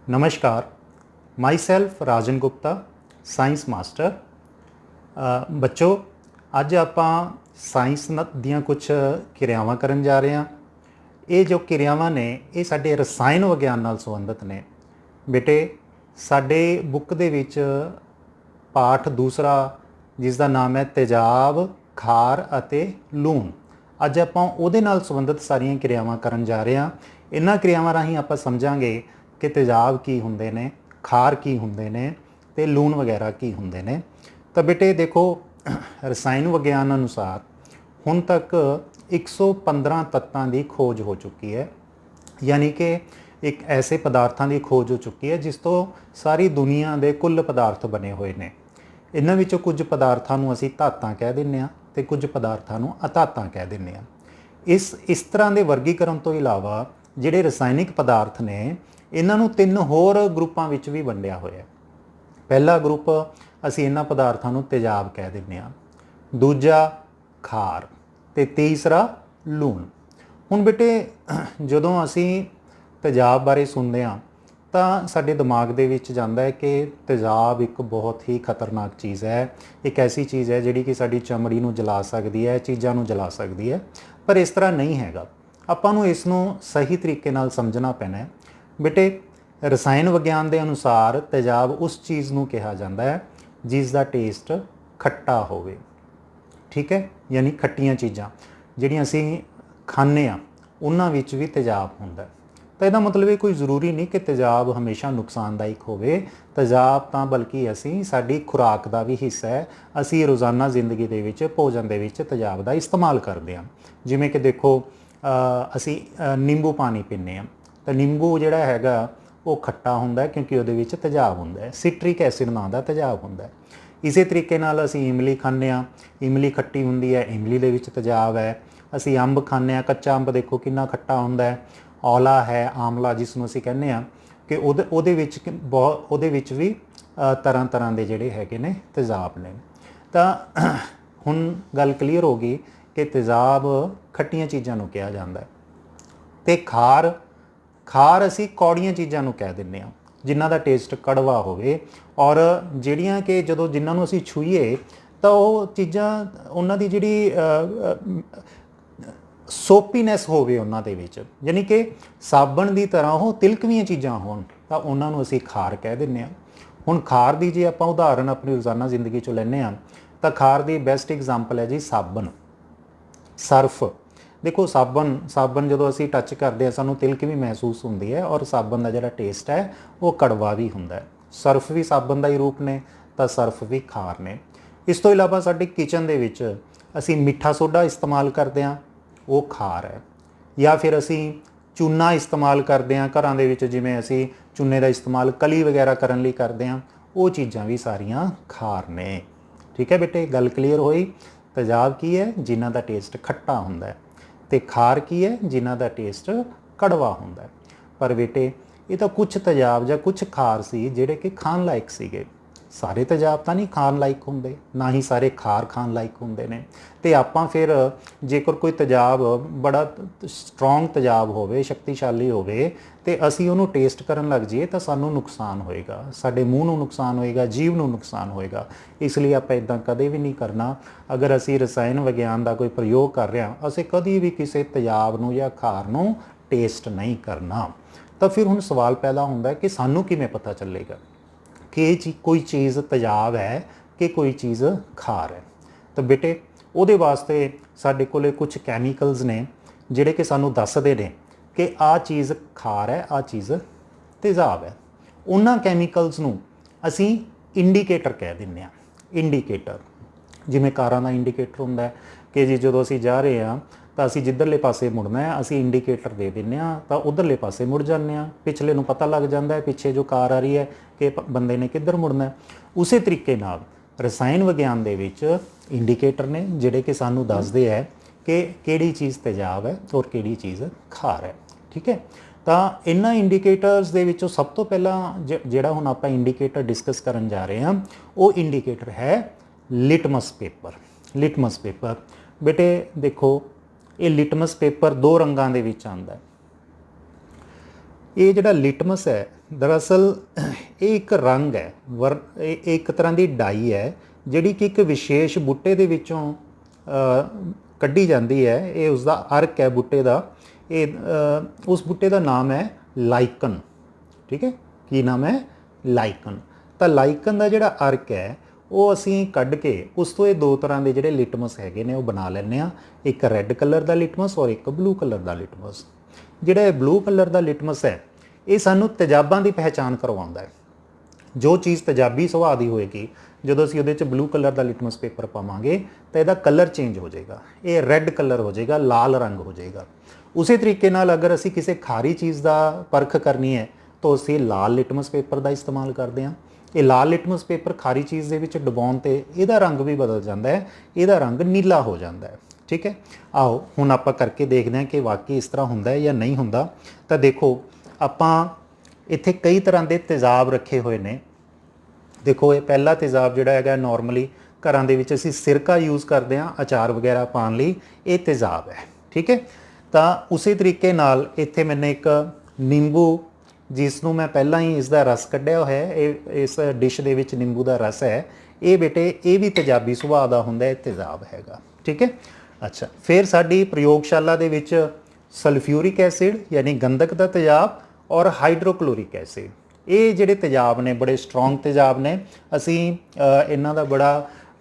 नमस्कार, माई सैल्फ राजन Gupta, science master. बच्चों, अज आप साइंस दियाँ कुछ किरियावां करन जा रहे हैं। ये जो किरियावां ने ये साडे रसायन विग्यान नाल संबंधित ने। बेटे, साडे बुक दे विच पाठ दूसरा जिसका नाम है तेजाब, खार अते लूण। अज आपां उहदे नाल संबंधित सारियां किरियावां करन जा रहे हैं। इन्हां किरियावां राहीं आपां समझांगे कि तेजाब की हुंदे ने, खार की हुंदे ने ते लूण वगैरह की हुंदे ने। तो बेटे देखो, रसायन विग्यान अनुसार हुण तक 115 तत्तां की खोज हो चुकी है। यानी कि एक ऐसे पदार्थों की खोज हो चुकी है जिस तो सारी दुनिया के कुल पदार्थ बने हुए हैं। इन्हां विचों कुछ पदार्थों नूं असीं धातां कह दिंदे हां ते कुछ पदार्थों नूं अधातां कह दिंदे हां। इस तरह के वर्गीकरण तो इलावा जिहड़े रसायनिक पदार्थ ने, इन्हां नूं 3 होर ग्रुपां विच भी वंडिया होया है। पहला ग्रुप असीं इन्हां पदार्थों नूं तेजाब कह दिंदे हां, दूजा खार ते तीसरा लूण। हुण बेटे, जदों असीं तेजाब बारे सुनते हैं तो साडे दिमाग दे विच जांदा है कि तेजाब एक बहुत ही खतरनाक चीज़ है, एक ऐसी चीज़ है जिहड़ी कि साडी चमड़ी नूं जला सकदी है, चीज़ां नूं जला सकदी है। पर इस तरह नहीं हैगा। आपां नूं इस नूं सही तरीके नाल समझना पैना है। बेटे, रसायन विग्यान के अनुसार तेजाब उस चीज़ नूं कहा जाता है जिसका टेस्ट खट्टा होवे। ठीक है, यानी खट्टियां चीज़ां जिहड़ियां असीं खाने आ उन्हां विच भी तेजाब हुंदा है। तो इसदा मतलब ये कोई ज़रूरी नहीं कि तेजाब हमेशा नुकसानदायक होवे। तेजाब तां बल्कि असीं साडी खुराक का भी हिस्सा है। असीं रोज़ाना जिंदगी दे विच भोजन दे विच तेजाब का इस्तेमाल करते हैं। जिवें कि देखो, असीं नींबू पानी पीने आ तो नींबू जिहड़ा हैगा वो खट्टा हुंदा है क्योंकि उहदे विच तेजाब हुंदा है, सिट्रिक एसिड नां दा तेजाब हुंदा है। इसे तरीके नाल असीं इमली खाने आ, इमली खट्टी हुंदी है, इमली दे विच तेजाब है। असीं अंब खाने आ, कच्चा अंब देखो कितना खट्टा हुंदा है। औला है, आमला जिसनूं असीं कहने आ कि ਉਹਦੇ ਵਿੱਚ ਵੀ तरह तरह के ਜਿਹੜੇ ਹੈਗੇ ਨੇ तेजाब ने। ਤਾਂ ਹੁਣ ਗੱਲ ਕਲੀਅਰ ਹੋ ਗਈ ਕਿ तेजाब ਖੱਟੀਆਂ ਚੀਜ਼ਾਂ ਨੂੰ ਕਿਹਾ ਜਾਂਦਾ ਹੈ। ਤੇ ਖਾਰ ਅਸੀਂ ਕੌੜੀਆਂ ਚੀਜ਼ਾਂ ਨੂੰ ਕਹਿ ਦਿੰਦੇ ਹਾਂ ਜਿਨ੍ਹਾਂ ਦਾ ਟੇਸਟ ਕੜਵਾ ਹੋਵੇ ਔਰ ਜਿਹੜੀਆਂ ਕਿ ਜਦੋਂ ਜਿਨ੍ਹਾਂ ਨੂੰ ਅਸੀਂ ਛੂਈਏ ਤਾਂ ਉਹ ਚੀਜ਼ਾਂ ਉਹਨਾਂ ਦੀ ਜਿਹੜੀ ਸੋਪੀਨੈਸ ਹੋਵੇ ਉਹਨਾਂ ਦੇ ਵਿੱਚ, ਯਾਨੀ ਕਿ ਸਾਬਣ ਦੀ ਤਰ੍ਹਾਂ ਉਹ ਤਿਲਕਵੀਆਂ ਚੀਜ਼ਾਂ ਹੋਣ ਤਾਂ ਉਹਨਾਂ ਨੂੰ ਅਸੀਂ ਖਾਰ ਕਹਿ ਦਿੰਦੇ ਹਾਂ। ਹੁਣ ਖਾਰ ਦੀ ਜੇ ਆਪਾਂ ਉਦਾਹਰਨ ਆਪਣੀ ਰੋਜ਼ਾਨਾ ਜ਼ਿੰਦਗੀ 'ਚੋਂ ਲੈਂਦੇ ਹਾਂ ਤਾਂ ਖਾਰ ਦੀ ਬੈਸਟ ਐਗਜ਼ਾਮਪਲ ਹੈ ਜੀ ਸਾਬਣ, ਸਰਫ। देखो, साबन जो असी टच करते हैं सानू तिलक भी महसूस होती है और साबन का जोड़ा टेस्ट है वो कड़वा भी होंदा है। सर्फ भी साबन का ही रूप ने तो सर्फ भी खार ने। इस तो इलावा साडी किचन दे विच असी मिठा सोडा इस्तेमाल करते हैं, वो खार है। या फिर असी चूना इस्तेमाल करते हैं घरां दे विच, जिवें असी चूने का इस्तेमाल कली वगैरह करन लई करते हैं, वो चीज़ां भी सारियां खार ने। ठीक है बेटे, गल क्लीयर होई। तेजाब की है जिन्हां दा टेस्ट खट्टा हुंदा है ते खार की है जिन्हां दा टेस्ट कड़वा हुंदा है। पर बेटे, ये तो कुछ तेजाब या कुछ खार सी जिहड़े कि खाण लायक सीगे। सारे तेजाब तो नहीं खाण लायक होंदे, ना ही सारे खार खाण लायक होंदे ने। ते आपां फिर जेकर कोई तेजाब बड़ा स्ट्रोंग तेजाब होवे, शक्तिशाली होवे ते असीं उहनूं टेस्ट करन लग जाइए तो सानूं नुकसान होएगा, साडे मूँह नूं नुकसान होएगा, जीव नूं नुकसान होएगा। इसलिए आपां इदां कदे भी नहीं करना। अगर असीं रसायन विग्यान का कोई प्रयोग कर रहे हैं, असीं कदी भी किसी तेजाब नूं या खार नूं टेस्ट नहीं करना। तो फिर हुण सवाल पैदा होंदा है कि सानूं किवें पता चलेगा कि कोई चीज़ तेजाब है कि कोई चीज़ खार है। तो बेटे, ਉਹਦੇ वास्ते साडे कोले कुछ कैमीकल्स ने जिहड़े कि सानूं दसदे ने कि आ चीज़ खार है, आ चीज़ तेजाब है। उन्हां कैमीकल्स नूं असीं इंडीकेटर कह दिंदे हां। इंडीकेटर जिवें कारां दा इंडीकेटर हुंदा है कि जी जदों असीं जा रहे हां ਤਾਂ ਅਸੀਂ ਜਿੱਧਰਲੇ ਪਾਸੇ ਮੁੜਨਾ ਹੈ ਅਸੀਂ ਇੰਡੀਕੇਟਰ ਦੇ ਦਿੰਦੇ ਹਾਂ ਤਾਂ ਉਧਰਲੇ ਪਾਸੇ ਮੁੜ ਜਾਂਦੇ ਹਾਂ। ਪਿਛਲੇ ਨੂੰ ਪਤਾ ਲੱਗ ਜਾਂਦਾ ਹੈ ਪਿੱਛੇ ਜੋ ਕਾਰ ਆ ਰਹੀ ਹੈ ਕਿ ਬੰਦੇ ਨੇ ਕਿੱਧਰ ਮੁੜਨਾ ਹੈ। ਉਸੇ ਤਰੀਕੇ ਨਾਲ ਰਸਾਇਣ ਵਿਗਿਆਨ ਦੇ ਵਿੱਚ ਇੰਡੀਕੇਟਰ ਨੇ ਜਿਹੜੇ ਕਿ ਸਾਨੂੰ ਦੱਸਦੇ ਹੈ ਕਿ ਕਿਹੜੀ ਚੀਜ਼ ਤੇਜ਼ਾਬ ਹੈ ਔਰ ਕਿਹੜੀ ਚੀਜ਼ ਖਾਰ ਹੈ। ਠੀਕ ਹੈ, ਤਾਂ ਇਹਨਾਂ ਇੰਡੀਕੇਟਰਸ ਦੇ ਵਿੱਚੋਂ ਸਭ ਤੋਂ ਪਹਿਲਾਂ ਜਿਹੜਾ ਹੁਣ ਆਪਾਂ ਇੰਡੀਕੇਟਰ ਡਿਸਕਸ ਕਰਨ ਜਾ ਰਹੇ ਹਾਂ ਉਹ ਇੰਡੀਕੇਟਰ ਹੈ ਲਿਟਮਸ ਪੇਪਰ। ਲਿਟਮਸ ਪੇਪਰ बेटे देखो, ये लिटमस पेपर दो रंगां दे विच आंदा है। ये जिहड़ा लिटमस है दरअसल ये एक रंग है ये एक तरह की डाई है जिहड़ी कि एक विशेष बूटे दे विचों कड्ढी जाती है। ये उसका अर्क है बूटे का। ये उस बूटे का नाम है लाइकन। ठीक है, की नाम है लाइकन। तो लाइकन का जिहड़ा अर्क है वो असीं कढ़ के उस तो ये दो तरह के जिहड़े लिटमस हैगे ने वो बना लैंदे आ, एक रैड कलर का लिटमस और एक ब्लू कलर का लिटमस। जिहड़ा ब्लू कलर का लिटमस है ये सानू तेजाबां की पहचान करवाउंदा है। जो चीज़ तेजाबी सुभाਅ की होएगी जो असीं उहदे च ब्लू कलर का लिटमस पेपर पावांगे तो इसदा कलर चेंज हो जाएगा, ये रैड कलर हो जाएगा, लाल रंग हो जाएगा। उसी तरीके नाल अगर असीं किसी खारी चीज़ का परख करनी है तो असीं लाल लिटमस पेपर का इस्तेमाल करते हैं। ये लाल लिटमस पेपर खारी चीज़ के विच डुबाउण ते इहदा रंग भी बदल जाता है, इहदा रंग नीला हो जाता है। ठीक है, आओ हुण आपां करके देखते हैं कि वाकई इस तरह हुंदा है या नहीं हुंदा। तो देखो आपां इत्थे कई तरह के तेज़ाब रखे हुए ने। देखो ये पहला तेज़ाब जिहड़ा हैगा नॉर्मली घरां दे विच असीं सिरका यूज़ करते हैं अचार वगैरह पाउण लई, ये तेज़ाब है। ठीक है, तो उसी तरीके नाल इत्थे मैंने एक नींबू जिसनों मैं पहला ही इसका रस कढ़िया होया है, इस डिश दे विच नींबू का रस है, ये बेटे ये भी तेजाबी सुभाਅ का हुंदा है, तेज़ाब हैगा। ठीक है, अच्छा फिर साडी प्रयोगशाला दे विच सल्फ्यूरिक एसिड यानी गंधक का तेज़ाब और हाइड्रोक्लोरिक एसिड, ये जिहड़े तेज़ाब ने बड़े स्ट्रोंग तेज़ाब ने। असीं इन्हां दा बड़ा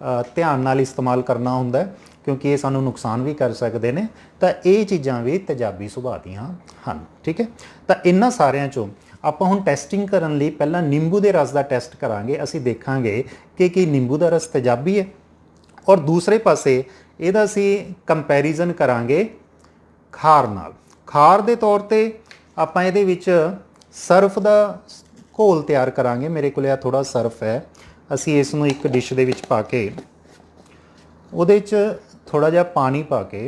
ध्यान नाल इस्तेमाल करना हुंदा है क्योंकि ये सानू नुकसान भी कर सकते हैं। तो ये चीज़ां भी तेजाबी सुभाਅ दीआं हन। ठीक है, तो इन्हां सारियां चों आपां हुण टेस्टिंग करन लई पहलां नींबू के रस का टेस्ट करांगे। असीं देखांगे कि नींबू का रस तेजाबी है और दूसरे पासे इहदा असीं कंपैरिजन करांगे खार नाल। खार दे तौर ते आपां इहदे विच सर्फ का घोल तैयार करांगे। मेरे कोल आ थोड़ा सर्फ है, असीं इस नूं एक डिश दे विच पा के ਉਹਦੇ 'ਚ थोड़ा ਜਿਹਾ पानी पा के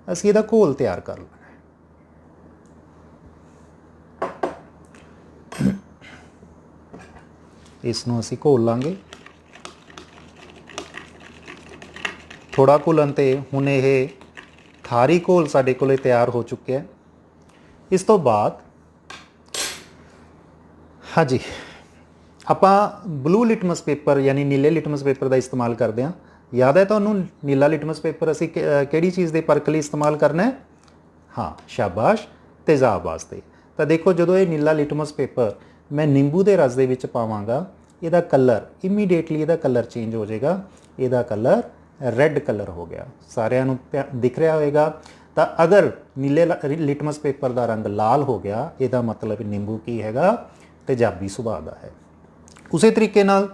ਅਸੀਂ ਇਹਦਾ ਘੋਲ ਤਿਆਰ ਕਰ ਲੈਣਾ ਹੈ। ਇਸ ਨੂੰ ਅਸੀਂ ਘੋਲ ਲਾਂਗੇ। ਥੋੜਾ ਘੁਲਣ ਤੇ ਹੁਣ ਇਹ ਖਾਰੀ ਘੋਲ ਸਾਡੇ ਕੋਲੇ ਤਿਆਰ ਹੋ ਚੁੱਕਿਆ ਹੈ। ਇਸ ਤੋਂ ਬਾਅਦ ਹਾਂਜੀ ਆਪਾਂ ब्लू लिटमस पेपर यानी नीले लिटमस पेपर का इस्तेमाल करते हैं। याद है तुहानूं नीला लिटमस पेपर असीं किहड़ी चीज़ के परख लई इस्तेमाल करना है? हाँ शाबाश, तेज़ाब वास्ते। तो देखो जो ये नीला लिटमस पेपर मैं नींबू के रस दे विच पावांगा, इहदा कलर इमीडिएटली इहदा कलर चेंज हो जाएगा, इहदा कलर रैड कलर हो गया। सारिਆਂ ਨੂੰ दिख रहा होएगा। तो अगर नीले लिटमस पेपर का रंग लाल हो गया, इहदा मतलब नींबू की हैगा तेजाबी सुभाਅ का है। उसी तरीके नाल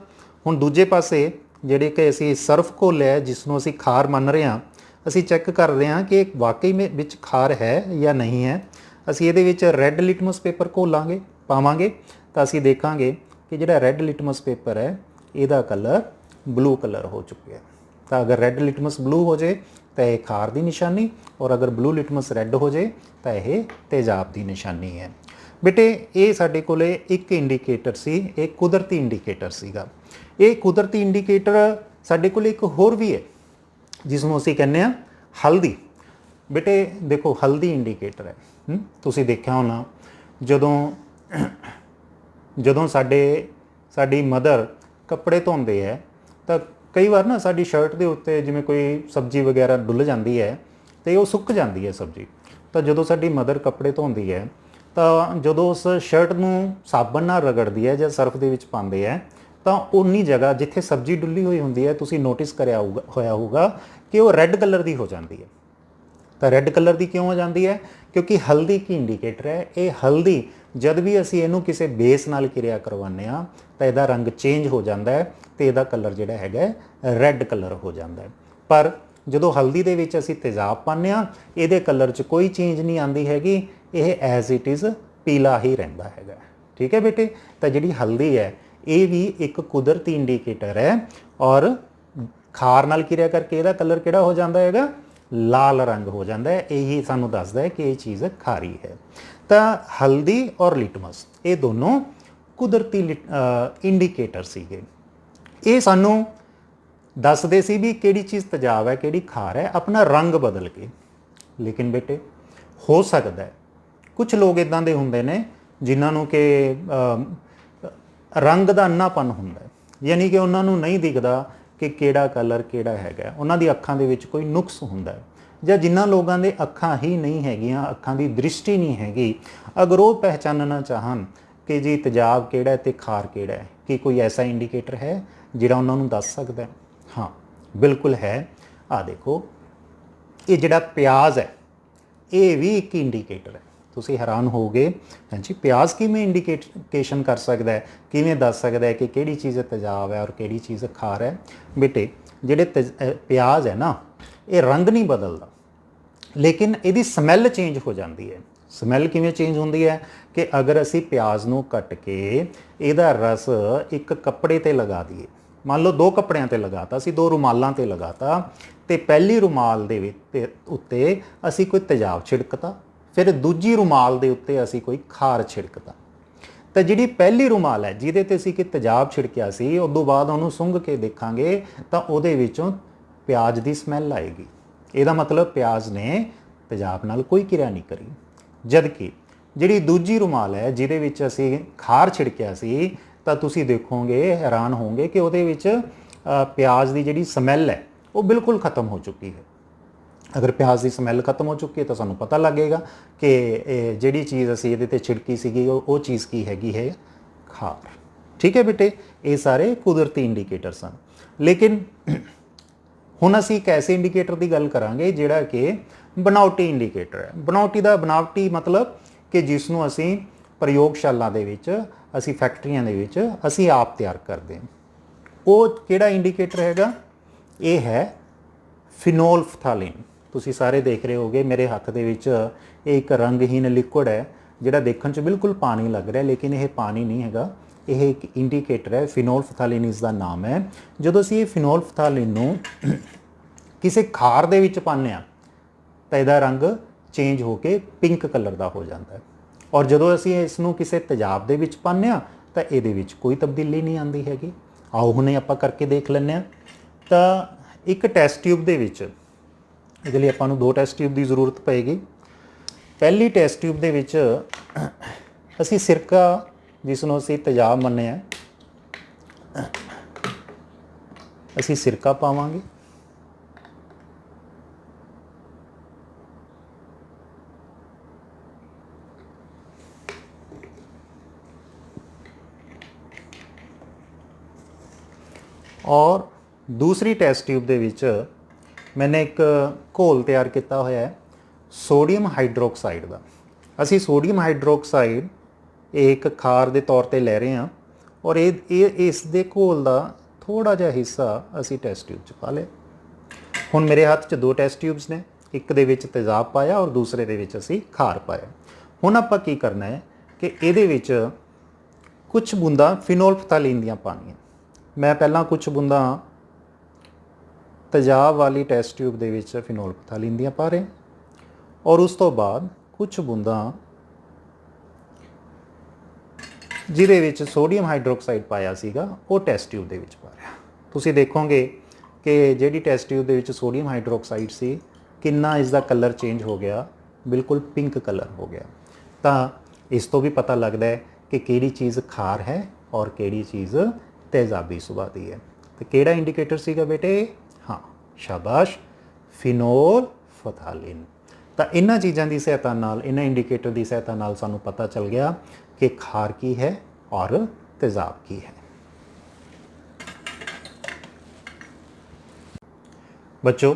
हुण दूजे पासे ਜਿਹੜੇ कि ਅਸੀਂ ਸਰਫ ਘੋਲਿਆ जिसनों ਅਸੀਂ खार ਮੰਨ ਰਹੇ ਹਾਂ, ਅਸੀਂ ਚੈੱਕ ਕਰ ਰਹੇ ਹਾਂ ਕਿ ਵਾਕਈ ਵਿੱਚ ਖਾਰ ਹੈ ਜਾਂ ਨਹੀਂ ਹੈ। ਅਸੀਂ ਇਹਦੇ ਵਿੱਚ ਰੈੱਡ ਲਿਟਮਸ ਪੇਪਰ ਘੋਲਾਂਗੇ ਪਾਵਾਂਗੇ ਤਾਂ ਅਸੀਂ ਦੇਖਾਂਗੇ ਕਿ ਜਿਹੜਾ ਰੈੱਡ ਲਿਟਮਸ ਪੇਪਰ ਹੈ ਇਹਦਾ ਕਲਰ ਬਲੂ ਕਲਰ ਹੋ ਚੁੱਕਿਆ। ਤਾਂ ਅਗਰ ਰੈੱਡ ਲਿਟਮਸ ਬਲੂ ਹੋ ਜਾਏ ਤਾਂ ਇਹ ਖਾਰ ਦੀ ਨਿਸ਼ਾਨੀ, ਔਰ ਅਗਰ ਬਲੂ ਲਿਟਮਸ ਰੈੱਡ ਹੋ ਜਾਏ ਤਾਂ ਇਹ ਤੇਜ਼ਾਬ ਦੀ ਨਿਸ਼ਾਨੀ ਹੈ। बेटे ये साडे कोले एक इंडीकेटर सी, एक कुदरती इंडीकेटर सीगा। ये कुदरती इंडीकेटर साडे कोले एक होर भी है जिसनों असीं कहने आ हल्दी। बेटे देखो हल्दी इंडीकेटर है, तुसीं देखिया होना जदों जदों साडी मदर कपड़े धोंदे है तो कई बार ना साडी शर्ट के उत्ते जिवें कोई सब्जी वगैरह डुੱਲ जाती है तो वो सुक जाती है सब्जी। तो जदों साडी मदर कपड़े धोंदी है तो जो उस शर्ट नूं साबन नाल रगड़दी है या सर्फ दे विच पाਉਂਦੇ है तो उन्नी जगह जिथे सब्जी डुੱਲੀ हुई होंदी है, तुसीं नोटिस करिया होया होगा कि वो रैड कलर की हो जाती है। तो रैड कलर की क्यों हो जाती है? क्योंकि हल्दी की इंडीकेटर है। ये हल्दी जब भी असीं इहनूं किसी बेस नाल क्रिया करवाने आ तो इहदा रंग चेंज हो जाता है तो इहदा कलर जिहड़ा हैगा रैड कलर हो जाता है। पर ਜਦੋਂ हल्दी ਦੇ ਵਿੱਚ ਅਸੀਂ ਤੇਜ਼ਾਬ ਪਾਉਂਦੇ ਹਾਂ ਇਹਦੇ ਕਲਰ 'ਚ ਕੋਈ ਚੇਂਜ ਨਹੀਂ ਆਉਂਦੀ ਹੈਗੀ, ਇਹ ਐਜ਼ ਇਟ ਇਜ਼ ਪੀਲਾ ਹੀ ਰਹਿੰਦਾ ਹੈਗਾ। ਠੀਕ ਹੈ ਬੇਟੇ, ਤਾਂ ਜਿਹੜੀ ਹਲਦੀ ਹੈ ਇਹ ਵੀ ਇੱਕ ਕੁਦਰਤੀ ਇੰਡੀਕੇਟਰ ਹੈ ਔਰ ਖਾਰ ਨਾਲ ਕਿਰਿਆ ਕਰਕੇ ਇਹਦਾ ਕਲਰ ਕਿਹੜਾ ਹੋ ਜਾਂਦਾ ਹੈਗਾ? ਲਾਲ ਰੰਗ ਹੋ ਜਾਂਦਾ ਹੈ। ਇਹੀ ਸਾਨੂੰ ਦੱਸਦਾ ਹੈ ਕਿ ਇਹ ਚੀਜ਼ ਖਾਰੀ ਹੈ। ਤਾਂ ਹਲਦੀ ਔਰ ਲਿਟਮਸ ਇਹ ਦੋਨੋਂ ਕੁਦਰਤੀ ਇੰਡੀਕੇਟਰ ਸੀਗੇ। ਇਹ ਸਾਨੂੰ दसदे सी भी किहड़ी चीज़ तेजाब है किहड़ी खार है अपना रंग बदल के। लेकिन बेटे हो सकता है कुछ लोग इदां दे हुंदे ने ਜਿਨ੍ਹਾਂ ਨੂੰ ਕਿ ਰੰਗ ਦਾ ਅੰਨਾਪਨ ਹੁੰਦਾ ਹੈ, ਯਾਨੀ ਕਿ ਉਹਨਾਂ ਨੂੰ ਨਹੀਂ ਦਿਖਦਾ ਕਿ ਕਿਹੜਾ ਕਲਰ ਕਿਹੜਾ ਹੈਗਾ, ਉਹਨਾਂ ਦੀ ਅੱਖਾਂ ਦੇ ਵਿੱਚ ਕੋਈ ਨੁਕਸ ਹੁੰਦਾ ਹੈ। ਜਾਂ ਜਿਨ੍ਹਾਂ ਲੋਕਾਂ ਦੇ ਅੱਖਾਂ ਹੀ ਨਹੀਂ ਹੈਗੀਆਂ, ਅੱਖਾਂ ਦੀ ਦ੍ਰਿਸ਼ਟੀ ਨਹੀਂ ਹੈਗੀ, ਅਗਰ ਉਹ ਪਹਿਚਾਨਣਾ ਚਾਹਣ ਕਿ ਜੀ ਤੇਜ਼ਾਬ ਕਿਹੜਾ ਹੈ ਤੇ ਖਾਰ ਕਿਹੜਾ ਹੈ, ਕੀ ਕੋਈ ਐਸਾ ਇੰਡੀਕੇਟਰ ਹੈ ਜਿਹੜਾ ਉਹਨਾਂ ਨੂੰ ਦੱਸ ਸਕਦਾ ਹੈ? ਹਾਂ, ਬਿਲਕੁਲ ਹੈ। ਆ ਦੇਖੋ, ਇਹ ਜਿਹੜਾ ਪਿਆਜ਼ ਹੈ ਇਹ ਵੀ ਇੱਕ ਇੰਡੀਕੇਟਰ ਹੈ। ਤੁਸੀਂ ਹੈਰਾਨ ਹੋਵੋਗੇ, ਹਾਂਜੀ ਪਿਆਜ਼ ਕਿਵੇਂ ਇੰਡੀਕੇਸ਼ਨ ਕਰ ਸਕਦਾ ਹੈ, ਕਿਵੇਂ ਦੱਸ ਸਕਦਾ ਹੈ ਕਿ ਕਿਹੜੀ ਚੀਜ਼ ਤੇਜ਼ਾਬ ਹੈ ਔਰ ਕਿਹੜੀ ਚੀਜ਼ ਖਾਰ ਹੈ? ਬੇਟੇ ਜਿਹੜੇ ਪਿਆਜ਼ ਹੈ ਨਾ, ਇਹ ਰੰਗ ਨਹੀਂ ਬਦਲਦਾ, ਲੇਕਿਨ ਇਹਦੀ ਸਮੈਲ ਚੇਂਜ ਹੋ ਜਾਂਦੀ ਹੈ। ਸਮੈਲ ਕਿਵੇਂ ਚੇਂਜ ਹੁੰਦੀ ਹੈ ਕਿ ਅਗਰ ਅਸੀਂ ਪਿਆਜ਼ ਨੂੰ ਕੱਟ ਕੇ ਇਹਦਾ ਰਸ ਇੱਕ ਕੱਪੜੇ ਤੇ ਲਗਾ ਦਈਏ, ਮੰਨ ਲਓ 2 ਕੱਪੜਿਆਂ ਤੇ ਲਗਾਤਾ, ਅਸੀਂ 2 ਰੁਮਾਲਾਂ ਤੇ ਲਗਾਤਾ, ਤੇ ਪਹਿਲੀ ਰੁਮਾਲ ਦੇ ਉੱਤੇ ਅਸੀਂ ਕੋਈ ਤੇਜ਼ਾਬ ਛਿੜਕਤਾ, ਫਿਰ ਦੂਜੀ ਰੁਮਾਲ ਦੇ ਉੱਤੇ ਅਸੀਂ ਕੋਈ ਖਾਰ ਛਿੜਕਤਾ, ਤਾਂ ਜਿਹੜੀ ਪਹਿਲੀ ਰੁਮਾਲ ਹੈ ਜਿਹਦੇ ਤੇ ਅਸੀਂ ਕਿ ਤੇਜ਼ਾਬ ਛਿੜਕਿਆ ਸੀ, ਉਦੋਂ ਬਾਅਦ ਉਹਨੂੰ ਸੁੰਘ ਕੇ ਦੇਖਾਂਗੇ ਤਾਂ ਉਹਦੇ ਵਿੱਚੋਂ ਪਿਆਜ਼ ਦੀ ਸਮੈਲ ਆਏਗੀ। ਇਹਦਾ ਮਤਲਬ ਪਿਆਜ਼ ਨੇ ਤੇਜ਼ਾਬ ਨਾਲ ਕੋਈ ਕਿਰਿਆ ਨਹੀਂ ਕਰੀ। ਜਦ ਕਿ ਜਿਹੜੀ ਦੂਜੀ ਰੁਮਾਲ ਹੈ ਜਿਹਦੇ ਵਿੱਚ ਅਸੀਂ ਖਾਰ ਛਿੜਕਿਆ ਸੀ, ਤਾਂ ਤੁਸੀਂ ਦੇਖੋਗੇ, ਹੈਰਾਨ ਹੋਵੋਗੇ ਕਿ ਉਹਦੇ ਵਿੱਚ ਪਿਆਜ਼ ਦੀ ਜਿਹੜੀ ਸਮੈਲ ਹੈ ਉਹ ਬਿਲਕੁਲ ਖਤਮ ਹੋ ਚੁੱਕੀ ਹੈ। ਅਗਰ ਪਿਆਜ਼ ਦੀ ਸਮੈਲ ਖਤਮ ਹੋ ਚੁੱਕੀ ਹੈ ਤਾਂ ਸਾਨੂੰ ਪਤਾ ਲੱਗੇਗਾ ਕਿ ਜਿਹੜੀ ਚੀਜ਼ ਅਸੀਂ ਇਹਦੇ ਤੇ ਛਿੜਕੀ ਸੀਗੀ ਉਹ ਚੀਜ਼ ਕੀ ਹੈਗੀ ਹੈ? ਖਾਰ। ਠੀਕ ਹੈ ਬੇਟੇ, ਇਹ ਸਾਰੇ ਕੁਦਰਤੀ ਇੰਡੀਕੇਟਰ ਸਨ। ਲੇਕਿਨ ਹੁਣ ਅਸੀਂ ਇੱਕ ਐਸੇ ਇੰਡੀਕੇਟਰ ਦੀ ਗੱਲ ਕਰਾਂਗੇ ਜਿਹੜਾ ਕਿ ਬਣਾਵਟੀ ਇੰਡੀਕੇਟਰ ਹੈ। ਬਣਾਵਟੀ ਮਤਲਬ ਕਿ ਜਿਸ ਨੂੰ ਅਸੀਂ ਪ੍ਰਯੋਗਸ਼ਾਲਾ ਦੇ ਵਿੱਚ, ਅਸੀਂ ਫੈਕਟਰੀਆਂ ਦੇ ਵਿੱਚ ਅਸੀਂ ਆਪ ਤਿਆਰ ਕਰਦੇ ਹਾਂ। ਉਹ ਕਿਹੜਾ ਇੰਡੀਕੇਟਰ ਹੈਗਾ? ਇਹ ਹੈ ਫਿਨੋਲਫਥਾਲੀਨ। ਤੁਸੀਂ ਸਾਰੇ ਦੇਖ ਰਹੇ ਹੋਗੇ ਮੇਰੇ ਹੱਥ ਦੇ ਵਿੱਚ ਇਹ ਇੱਕ ਰੰਗਹੀਨ ਲਿਕੁਇਡ ਹੈ ਜਿਹੜਾ ਦੇਖਣ 'ਚ ਬਿਲਕੁਲ ਪਾਣੀ ਲੱਗ ਰਿਹਾ, ਲੇਕਿਨ ਇਹ ਪਾਣੀ ਨਹੀਂ ਹੈਗਾ, ਇਹ ਇੱਕ ਇੰਡੀਕੇਟਰ ਹੈ। ਫਿਨੋਲਫਥਾਲੀਨ ਇਸ ਦਾ ਨਾਮ ਹੈ। ਜਦੋਂ ਅਸੀਂ ਇਹ ਫਿਨੋਲਫਥਾਲੀਨ ਨੂੰ ਕਿਸੇ ਖਾਰ ਦੇ ਵਿੱਚ ਪਾਉਂਦੇ ਹਾਂ ਤਾਂ ਇਹਦਾ ਰੰਗ ਚੇਂਜ ਹੋ ਕੇ ਪਿੰਕ ਕਲਰ ਦਾ ਹੋ ਜਾਂਦਾ ਹੈ, ਔਰ ਜਦੋਂ ਅਸੀਂ ਇਸ ਨੂੰ ਕਿਸੇ ਤੇਜ਼ਾਬ ਦੇ ਵਿੱਚ ਪਾਉਂਦੇ ਹਾਂ ਤਾਂ ਇਹਦੇ ਵਿੱਚ ਕੋਈ ਤਬਦੀਲੀ ਨਹੀਂ ਆਉਂਦੀ ਹੈਗੀ। ਆਓ ਹੁਣੇ ਆਪਾਂ ਕਰਕੇ ਦੇਖ ਲੈਂਦੇ ਹਾਂ। ਤਾਂ ਇੱਕ ਟੈਸਟ ਟਿਊਬ ਦੇ ਵਿੱਚ, ਇਹਦੇ ਲਈ ਆਪਾਂ ਨੂੰ 2 ਟੈਸਟ ਟਿਊਬ ਦੀ ਜ਼ਰੂਰਤ ਪਏਗੀ। ਪਹਿਲੀ ਟੈਸਟ ਟਿਊਬ ਦੇ ਵਿੱਚ ਅਸੀਂ ਸਿਰਕਾ, ਜਿਸ ਨੂੰ ਅਸੀਂ ਤੇਜ਼ਾਬ ਮੰਨਿਆ, ਅਸੀਂ ਸਿਰਕਾ ਪਾਵਾਂਗੇ। ਔਰ ਦੂਸਰੀ ਟੈਸਟ ਟਿਊਬ ਦੇ ਵਿੱਚ ਮੈंने ਇੱਕ ਘੋਲ ਤਿਆਰ ਕੀਤਾ ਹੋਇਆ ਹੈ ਸੋਡੀਅਮ ਹਾਈਡਰੋਕਸਾਈਡ ਦਾ। ਅਸੀਂ ਸੋਡੀਅਮ ਹਾਈਡਰੋਕਸਾਈਡ ਇਹ ਇੱਕ ਖਾਰ ਦੇ ਤੌਰ ਤੇ ਲੈ ਰਹੇ ਹਾਂ, ਔਰ ਇਹ ਇਸ ਦੇ ਘੋਲ ਦਾ ਥੋੜਾ ਜਿਹਾ ਹਿੱਸਾ ਅਸੀਂ ਟੈਸਟ ਟਿਊਬ 'ਚ ਪਾ ਲਿਆ। ਹੁਣ ਮੇਰੇ ਹੱਥ 'ਚ 2 ਟੈਸਟ ਟਿਊਬਸ ਨੇ, ਇੱਕ ਦੇ ਵਿੱਚ ਤੇਜ਼ਾਬ ਪਾਇਆ ਔਰ ਦੂਸਰੇ ਦੇ ਵਿੱਚ ਅਸੀਂ ਖਾਰ ਪਾਇਆ। ਹੁਣ ਆਪਾਂ ਕੀ ਕਰਨਾ ਹੈ ਕਿ ਇਹਦੇ ਵਿੱਚ ਕੁਝ ਬੂੰਦਾਂ ਫਿਨੋਲਫਥਾਲੀਨ ਦੀਆਂ ਪਾਣੀਆਂ। ਮੈਂ ਪਹਿਲਾਂ ਕੁਝ ਬੂੰਦਾਂ ਤੇਜ਼ਾਬ ਵਾਲੀ ਟੈਸਟ ਟਿਊਬ ਦੇ ਵਿੱਚ ਫਿਨੋਲਫਥਾਲੀਨ ਦੀਆਂ ਪਾ ਰਹੇ, ਔਰ ਉਸ ਤੋਂ ਬਾਅਦ ਕੁਝ ਬੂੰਦਾਂ ਜਿਹਦੇ ਵਿੱਚ ਸੋਡੀਅਮ ਹਾਈਡਰੋਕਸਾਈਡ ਪਾਇਆ ਸੀਗਾ ਉਹ ਟੈਸਟ ਟਿਊਬ ਦੇ ਵਿੱਚ ਪਾ ਰਿਹਾ। ਤੁਸੀਂ ਦੇਖੋਗੇ ਕਿ ਜਿਹੜੀ ਟੈਸਟ ਟਿਊਬ ਦੇ ਵਿੱਚ ਸੋਡੀਅਮ ਹਾਈਡਰੋਕਸਾਈਡ ਸੀ, ਕਿੰਨਾ ਇਸ ਦਾ ਕਲਰ ਚੇਂਜ ਹੋ ਗਿਆ, ਬਿਲਕੁਲ ਪਿੰਕ ਕਲਰ ਹੋ ਗਿਆ। ਤਾਂ ਇਸ ਤੋਂ ਵੀ ਪਤਾ ਲੱਗਦਾ ਹੈ ਕਿ ਕਿਹੜੀ ਚੀਜ਼ ਖਾਰ ਹੈ ਔਰ ਕਿਹੜੀ ਚੀਜ਼ ਤੇਜ਼ਾਬੀ ਸੁਭਾਅ ਦੀ ਹੈ। ਤੇ ਕਿਹੜਾ ਇੰਡੀਕੇਟਰ ਸੀਗਾ ਬੇਟੇ? ਹਾਂ, ਸ਼ਾਬਾਸ਼, ਫਿਨੋਲਫਥਾਲੀਨ। ਤਾਂ ਇਹਨਾਂ ਚੀਜ਼ਾਂ ਦੀ ਸਹਾਇਤਾ ਨਾਲ, ਇਹਨਾਂ ਇੰਡੀਕੇਟਰ ਦੀ ਸਹਾਇਤਾ ਨਾਲ ਸਾਨੂੰ ਪਤਾ ਚੱਲ ਗਿਆ ਕਿ ਖਾਰ ਕੀ ਹੈ ਔਰ ਤੇਜ਼ਾਬ ਕੀ ਹੈ। ਬੱਚੋ,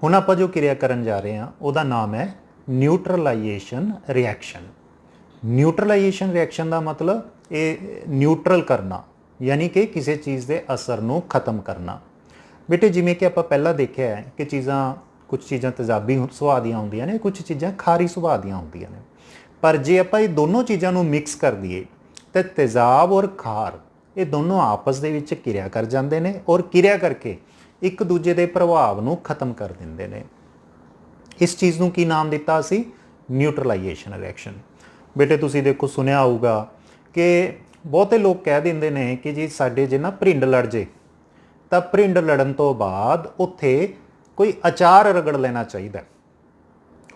ਹੁਣ ਆਪਾਂ ਜੋ ਕਿਰਿਆ ਕਰਨ ਜਾ ਰਹੇ ਹਾਂ ਉਹਦਾ ਨਾਮ ਹੈ ਨਿਊਟਰਲਾਈਜੇਸ਼ਨ ਰਿਐਕਸ਼ਨ। ਨਿਊਟਰਲਾਈਜੇਸ਼ਨ ਰਿਐਕਸ਼ਨ ਦਾ ਮਤਲਬ ਇਹ ਨਿਊਟਰਲ ਕਰਨਾ, ਯਾਨੀ ਕਿ ਕਿਸੇ ਚੀਜ਼ ਦੇ ਅਸਰ ਨੂੰ ਖਤਮ ਕਰਨਾ। ਬੇਟੇ ਜਿਵੇਂ ਕਿ ਆਪਾਂ ਪਹਿਲਾਂ ਦੇਖਿਆ ਹੈ ਕਿ ਕੁਝ ਚੀਜ਼ਾਂ ਤੇਜ਼ਾਬੀ ਸੁਭਾਅ ਦੀਆਂ ਹੁੰਦੀਆਂ ਨੇ, ਕੁਝ ਚੀਜ਼ਾਂ ਖਾਰੀ ਸੁਭਾਅ ਦੀਆਂ ਹੁੰਦੀਆਂ ਨੇ। ਪਰ ਜੇ ਆਪਾਂ ਇਹ ਦੋਨੋਂ ਚੀਜ਼ਾਂ ਨੂੰ ਮਿਕਸ ਕਰ ਦਈਏ ਤਾਂ ਤੇਜ਼ਾਬ ਔਰ ਖਾਰ ਇਹ ਦੋਨੋਂ ਆਪਸ ਦੇ ਵਿੱਚ ਕਿਰਿਆ ਕਰ ਜਾਂਦੇ ਨੇ, ਔਰ ਕਿਰਿਆ ਕਰਕੇ ਇੱਕ ਦੂਜੇ ਦੇ ਪ੍ਰਭਾਵ ਨੂੰ ਖਤਮ ਕਰ ਦਿੰਦੇ ਨੇ। ਇਸ ਚੀਜ਼ ਨੂੰ ਕੀ ਨਾਮ ਦਿੱਤਾ ਅਸੀਂ? ਨਿਊਟਰਲਾਈਜੇਸ਼ਨ ਰਿਐਕਸ਼ਨ। ਬੇਟੇ ਤੁਸੀਂ ਦੇਖੋ, ਸੁਣਿਆ ਹੋਊਗਾ ਕਿ ਬਹੁਤੇ ਲੋਕ ਕਹਿ ਦਿੰਦੇ ਨੇ ਕਿ ਜੀ ਸਾਡੇ ਜੇ ਨਾ ਭਰਿੰਡ ਲੜ ਜੇ ਤਾਂ ਭਰਿੰਡ ਲੜਨ ਤੋਂ ਬਾਅਦ ਉੱਥੇ ਕੋਈ ਅਚਾਰ ਰਗੜ ਲੈਣਾ ਚਾਹੀਦਾ।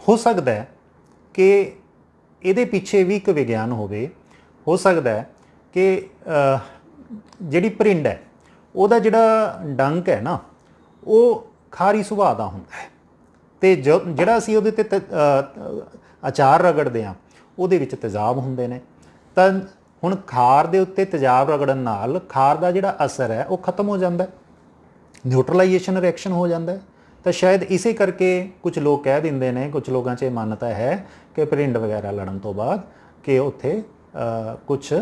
ਹੋ ਸਕਦਾ ਹੈ ਕਿ ਇਹਦੇ ਪਿੱਛੇ ਵੀ ਇੱਕ ਵਿਗਿਆਨ ਹੋਵੇ। ਹੋ ਸਕਦਾ ਹੈ ਕਿ ਜਿਹੜੀ ਭਰਿੰਡ ਹੈ ਉਹਦਾ ਜਿਹੜਾ ਡੰਕ ਹੈ ਨਾ ਉਹ ਖਾਰੀ ਸੁਭਾਅ ਦਾ ਹੁੰਦਾ ਹੈ, ਅਤੇ ਜਿਹੜਾ ਅਸੀਂ ਉਹਦੇ 'ਤੇ ਅਚਾਰ ਰਗੜਦੇ ਹਾਂ ਉਹਦੇ ਵਿੱਚ ਤੇਜ਼ਾਬ ਹੁੰਦੇ ਨੇ। ਤਾਂ ਹੁਣ ਖਾਰ ਦੇ ਉੱਤੇ ਤੇਜ਼ਾਬ ਰਗੜਨ ਨਾਲ ਖਾਰ ਦਾ ਜਿਹੜਾ ਅਸਰ ਹੈ ਉਹ ਖਤਮ ਹੋ ਜਾਂਦਾ, ਨਿਊਟਰਲਾਈਜੇਸ਼ਨ ਰਿਐਕਸ਼ਨ ਹੋ ਜਾਂਦਾ ਹੈ। ਤਾਂ ਸ਼ਾਇਦ ਇਸੇ ਕਰਕੇ ਕੁਝ ਲੋਕ ਕਹਿ ਦਿੰਦੇ ਨੇ, ਕੁਝ ਲੋਕਾਂ 'ਚ ਇਹ ਮਾਨਤਾ ਹੈ ਕਿ ਭਰਿੰਡ ਵਗੈਰਾ ਲੜਨ ਤੋਂ ਬਾਅਦ ਕਿ ਉੱਥੇ ਕੁਛ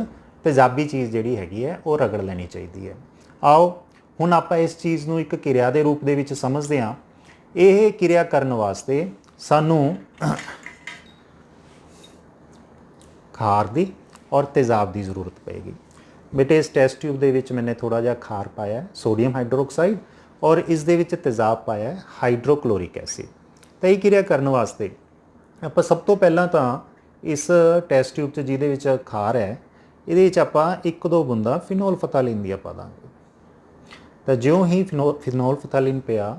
ਤੇਜ਼ਾਬੀ ਚੀਜ਼ ਜਿਹੜੀ ਹੈਗੀ ਹੈ ਉਹ ਰਗੜ ਲੈਣੀ ਚਾਹੀਦੀ ਹੈ। ਆਓ ਹੁਣ ਆਪਾਂ ਇਸ ਚੀਜ਼ ਨੂੰ ਇੱਕ ਕਿਰਿਆ ਦੇ ਰੂਪ ਦੇ ਵਿੱਚ ਸਮਝਦੇ ਹਾਂ। ਇਹ ਕਿਰਿਆ ਕਰਨ ਵਾਸਤੇ ਸਾਨੂੰ ਖਾਰ ਦੀ ਔਰ ਤੇਜ਼ਾਬ ਦੀ ਜ਼ਰੂਰਤ ਪਏਗੀ। ਬੇਟੇ ਇਸ ਟੈਸਟ ਟਿਊਬ ਦੇ ਵਿੱਚ ਮੈंने ਥੋੜਾ ਜਿਹਾ ਖਾਰ ਪਾਇਆ ਸੋਡੀਅਮ ਹਾਈਡਰੋਕਸਾਈਡ ਔਰ ਇਸ ਦੇ ਵਿੱਚ ਤੇਜ਼ਾਬ ਪਾਇਆ ਹਾਈਡਰੋਕਲੋਰਿਕ ਐਸਿਡ। ਤਾਂ ਇਹ ਕਿਰਿਆ ਕਰਨ ਵਾਸਤੇ ਆਪਾਂ ਸਭ ਤੋਂ ਪਹਿਲਾਂ ਤਾਂ ਇਸ ਟੈਸਟ ਟਿਊਬ 'ਚ ਜਿਹਦੇ ਵਿੱਚ ਖਾਰ ਹੈ ਇਹਦੇ ਵਿੱਚ ਆਪਾਂ 1-2 ਬੂੰਦਾਂ ਫਿਨੋਲ ਫਥਾਲੀਨ ਦੀਆਂ ਪਾ ਦਾਂਗੇ। ਤਾਂ ਜਿਉਂ ਹੀ ਫਿਨੋਲ ਫਥਾਲੀਨ ਪਿਆ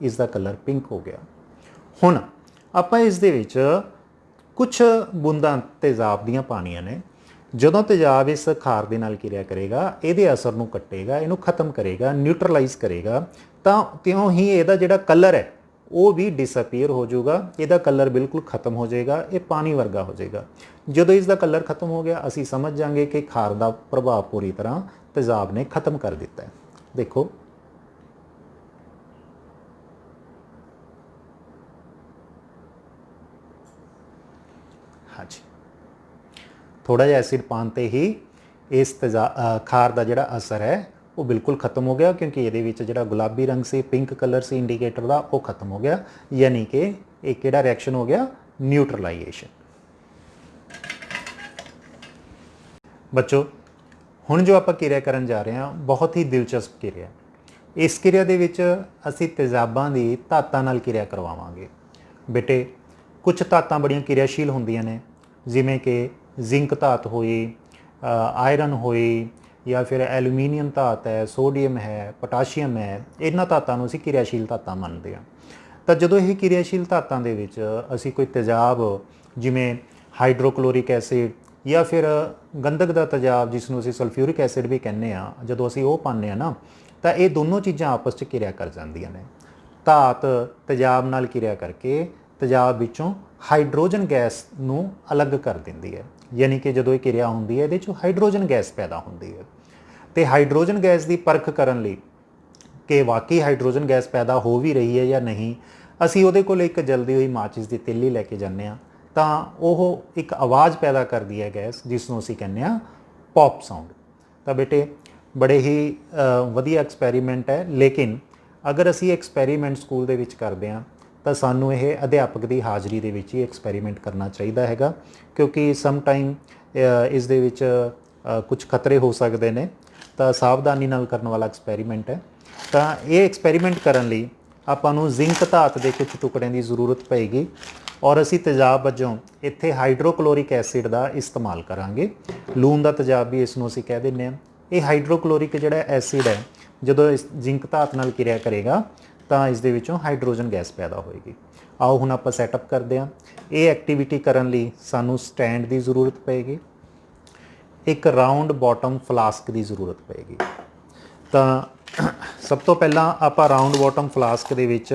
ਇਸ ਦਾ ਕਲਰ ਪਿੰਕ ਹੋ ਗਿਆ। ਹੁਣ ਆਪਾਂ ਇਸ ਦੇ ਵਿੱਚ ਕੁਛ ਬੂੰਦਾਂ ਤੇਜ਼ਾਬ ਦੀਆਂ ਪਾਣੀਆਂ ਨੇ। ਜਦੋਂ ਤੇਜ਼ਾਬ ਇਸ ਖਾਰ ਦੇ ਨਾਲ ਕਿਰਿਆ ਕਰੇਗਾ ਇਹਦੇ ਅਸਰ ਨੂੰ ਕੱਟੇਗਾ, ਇਹਨੂੰ ਖਤਮ ਕਰੇਗਾ, ਨਿਊਟਰਲਾਈਜ਼ ਕਰੇਗਾ, ਤਾਂ ਤਿਉਂ ਹੀ ਇਹਦਾ ਜਿਹੜਾ ਕਲਰ ਹੈ ਉਹ ਵੀ ਡਿਸਅਪੀਅਰ ਹੋ ਜਾਊਗਾ। ਇਹਦਾ ਕਲਰ ਬਿਲਕੁਲ ਖਤਮ ਹੋ ਜਾਏਗਾ, ਇਹ ਪਾਣੀ ਵਰਗਾ ਹੋ ਜਾਏਗਾ। ਜਦੋਂ ਇਸ ਦਾ ਕਲਰ ਖਤਮ ਹੋ ਗਿਆ ਅਸੀਂ ਸਮਝ ਜਾਵਾਂਗੇ ਕਿ ਖਾਰ ਦਾ ਪ੍ਰਭਾਵ ਪੂਰੀ ਤਰ੍ਹਾਂ ਤੇਜ਼ਾਬ ਨੇ ਖਤਮ ਕਰ ਦਿੱਤਾ ਹੈ। ਦੇਖੋ ਹਾਂਜੀ, ਥੋੜਾ ਜਿਹਾ ਐਸਿਡ ਪਾਉਣ 'ਤੇ ਹੀ ਇਸ ਖਾਰ ਦਾ ਜਿਹੜਾ ਅਸਰ ਹੈ ਉਹ ਬਿਲਕੁਲ ਖਤਮ ਹੋ ਗਿਆ, ਕਿਉਂਕਿ ਇਹਦੇ ਵਿੱਚ ਜਿਹੜਾ ਗੁਲਾਬੀ ਰੰਗ ਸੀ, ਪਿੰਕ ਕਲਰ ਸੀ ਇੰਡੀਕੇਟਰ ਦਾ, ਉਹ ਖਤਮ ਹੋ ਗਿਆ। ਯਾਨੀ ਕਿ ਇਹ ਕਿਹੜਾ ਰਿਐਕਸ਼ਨ ਹੋ ਗਿਆ? ਨਿਊਟਰਲਾਈਜੇਸ਼ਨ। ਬੱਚੋ ਹੁਣ ਜੋ ਆਪਾਂ ਕਿਰਿਆ ਕਰਨ ਜਾ ਰਹੇ ਹਾਂ ਬਹੁਤ ਹੀ ਦਿਲਚਸਪ ਕਿਰਿਆ। ਇਸ ਕਿਰਿਆ ਦੇ ਵਿੱਚ ਅਸੀਂ ਤੇਜ਼ਾਬਾਂ ਦੀ ਧਾਤਾਂ ਨਾਲ ਕਿਰਿਆ ਕਰਵਾਵਾਂਗੇ। ਬੇਟੇ ਕੁਝ ਧਾਤਾਂ ਬੜੀਆਂ ਕਿਰਿਆਸ਼ੀਲ ਹੁੰਦੀਆਂ ਨੇ, ਜਿਵੇਂ ਕਿ ਜ਼ਿੰਕ ਧਾਤ ਹੋਈ, ਆਇਰਨ ਹੋਈ, ਜਾਂ ਫਿਰ ਐਲੂਮੀਨੀਅਮ ਧਾਤ ਹੈ, ਸੋਡੀਅਮ ਹੈ, ਪੋਟਾਸ਼ੀਅਮ ਹੈ। ਇਹਨਾਂ ਧਾਤਾਂ ਨੂੰ ਅਸੀਂ ਕਿਰਿਆਸ਼ੀਲ ਧਾਤਾਂ ਮੰਨਦੇ ਹਾਂ। ਤਾਂ ਜਦੋਂ ਇਹ ਕਿਰਿਆਸ਼ੀਲ ਧਾਤਾਂ ਦੇ ਵਿੱਚ ਅਸੀਂ ਕੋਈ ਤੇਜ਼ਾਬ ਜਿਵੇਂ ਹਾਈਡਰੋਕਲੋਰਿਕ ਐਸਿਡ ਜਾਂ ਫਿਰ ਗੰਧਕ ਦਾ ਤੇਜ਼ਾਬ ਜਿਸ ਨੂੰ ਅਸੀਂ ਸਲਫਿਊਰਿਕ ਐਸਿਡ ਵੀ ਕਹਿੰਦੇ ਹਾਂ, ਜਦੋਂ ਅਸੀਂ ਉਹ ਪਾਉਂਦੇ ਹਾਂ ਨਾ ਤਾਂ ਇਹ ਦੋਨੋਂ ਚੀਜ਼ਾਂ ਆਪਸ 'ਚ ਕਿਰਿਆ ਕਰ ਜਾਂਦੀਆਂ ਨੇ। ਧਾਤ ਤੇਜ਼ਾਬ ਨਾਲ ਕਿਰਿਆ ਕਰਕੇ ਤੇਜ਼ਾਬ ਵਿੱਚੋਂ ਹਾਈਡਰੋਜਨ ਗੈਸ ਨੂੰ ਅਲੱਗ ਕਰ ਦਿੰਦੀ ਹੈ। ਯਾਨੀ ਕਿ ਜਦੋਂ ਇਹ ਕਿਰਿਆ ਹੁੰਦੀ ਹੈ ਇਹਦੇ 'ਚੋਂ ਹਾਈਡਰੋਜਨ ਗੈਸ ਪੈਦਾ ਹੁੰਦੀ ਹੈ। ਅਤੇ ਹਾਈਡਰੋਜਨ ਗੈਸ ਦੀ ਪਰਖ ਕਰਨ ਲਈ ਕਿ ਵਾਕਈ ਹਾਈਡਰੋਜਨ ਗੈਸ ਪੈਦਾ ਹੋ ਵੀ ਰਹੀ ਹੈ ਜਾਂ ਨਹੀਂ, ਅਸੀਂ ਉਹਦੇ ਕੋਲ ਇੱਕ ਜਲਦੀ ਹੋਈ ਮਾਚਿਸ ਦੀ ਤਿੱਲੀ ਲੈ ਕੇ ਜਾਂਦੇ ਹਾਂ। ਤਾਂ ਉਹ ਇੱਕ ਆਵਾਜ਼ ਪੈਦਾ ਕਰਦੀ ਹੈ ਗੈਸ, ਜਿਸ ਨੂੰ ਅਸੀਂ ਕਹਿੰਦੇ ਹਾਂ ਪੌਪ ਸਾਊਂਡ। ਤਾਂ ਬੇਟੇ ਬੜੇ ਹੀ ਵਧੀਆ ਐਕਸਪੈਰੀਮੈਂਟ ਹੈ, ਲੇਕਿਨ ਅਗਰ ਅਸੀਂ ਐਕਸਪੈਰੀਮੈਂਟ ਸਕੂਲ ਦੇ ਵਿੱਚ ਕਰਦੇ ਹਾਂ ਤਾਂ ਸਾਨੂੰ ਇਹ ਅਧਿਆਪਕ ਦੀ ਹਾਜ਼ਰੀ ਦੇ ਵਿੱਚ ਹੀ ਐਕਸਪੈਰੀਮੈਂਟ ਕਰਨਾ ਚਾਹੀਦਾ ਹੈਗਾ, ਕਿਉਂਕਿ ਸਮ ਟਾਈਮ ਇਸ ਦੇ ਵਿੱਚ ਕੁਝ ਖਤਰੇ ਹੋ ਸਕਦੇ ਨੇ। ਤਾਂ ਸਾਵਧਾਨੀ ਨਾਲ ਕਰਨ ਵਾਲਾ ਐਕਸਪੈਰੀਮੈਂਟ ਹੈ। ਤਾਂ ਇਹ ਐਕਸਪੈਰੀਮੈਂਟ ਕਰਨ ਲਈ ਆਪਾਂ ਨੂੰ ਜ਼ਿੰਕ ਧਾਤ ਦੇ ਕੁਝ ਟੁਕੜਿਆਂ ਦੀ ਜ਼ਰੂਰਤ ਪਏਗੀ ਔਰ ਅਸੀਂ ਤੇਜ਼ਾਬ ਵਜੋਂ ਇੱਥੇ ਹਾਈਡਰੋਕਲੋਰਿਕ ਐਸਿਡ ਦਾ ਇਸਤੇਮਾਲ ਕਰਾਂਗੇ। ਲੂਣ ਦਾ ਤੇਜ਼ਾਬ ਵੀ ਇਸ ਨੂੰ ਅਸੀਂ ਕਹਿ ਦਿੰਦੇ ਹਾਂ। ਇਹ ਹਾਈਡਰੋਕਲੋਰਿਕ ਜਿਹੜਾ ਐਸਿਡ ਹੈ ਜਦੋਂ ਇਸ ਜ਼ਿੰਕ ਧਾਤ ਨਾਲ ਕਿਰਿਆ ਕਰੇਗਾ ਤਾਂ ਇਸ ਦੇ ਵਿੱਚੋਂ ਹਾਈਡਰੋਜਨ ਗੈਸ ਪੈਦਾ ਹੋਏਗੀ। ਆਓ ਹੁਣ ਆਪਾਂ ਸੈਟਅਪ ਕਰਦੇ ਹਾਂ। ਇਹ ਐਕਟੀਵਿਟੀ ਕਰਨ ਲਈ ਸਾਨੂੰ ਸਟੈਂਡ ਦੀ ਜ਼ਰੂਰਤ ਪਏਗੀ, ਇੱਕ ਰਾਊਂਡ ਬਾਟਮ ਫਲਾਸਕ ਦੀ ਜ਼ਰੂਰਤ ਪਏਗੀ। ਤਾਂ ਸਭ ਤੋਂ ਪਹਿਲਾਂ ਆਪਾਂ ਰਾਊਂਡ ਬਾਟਮ ਫਲਾਸਕ ਦੇ ਵਿੱਚ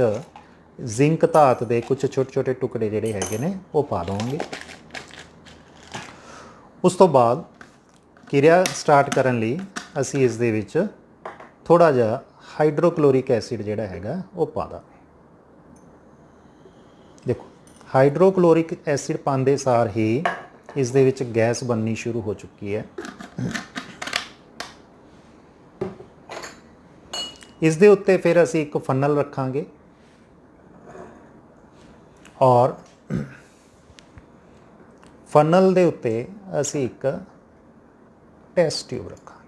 ਜ਼ਿੰਕ ਧਾਤ ਦੇ ਕੁਝ ਛੋਟੇ ਛੋਟੇ ਟੁਕੜੇ ਜਿਹੜੇ ਹੈਗੇ ਨੇ ਉਹ ਪਾ ਦੇਵਾਂਗੇ। ਉਸ ਤੋਂ ਬਾਅਦ ਕਿਰਿਆ ਸਟਾਰਟ ਕਰਨ ਲਈ ਅਸੀਂ ਇਸ ਦੇ ਵਿੱਚ ਥੋੜਾ ਜਿਹਾ ਹਾਈਡਰੋਕਲੋਰਿਕ ਐਸਿਡ ਜਿਹੜਾ ਹੈਗਾ ਉਹ ਪਾ ਦਾਂਗੇ। ਦੇਖੋ ਹਾਈਡਰੋਕਲੋਰਿਕ ਐਸਿਡ ਪਾਉਂਦੇ ਸਾਰ ਹੀ ਇਸ ਦੇ ਵਿੱਚ ਗੈਸ ਬਣਨੀ ਸ਼ੁਰੂ ਹੋ ਚੁੱਕੀ ਹੈ। ਇਸ ਦੇ ਉੱਤੇ ਫਿਰ ਅਸੀਂ ਇੱਕ ਫਨਲ ਰੱਖਾਂਗੇ ਔਰ ਫਨਲ ਦੇ ਉੱਤੇ ਅਸੀਂ ਇੱਕ ਟੈਸਟ ਟਿਊਬ ਰੱਖਾਂਗੇ।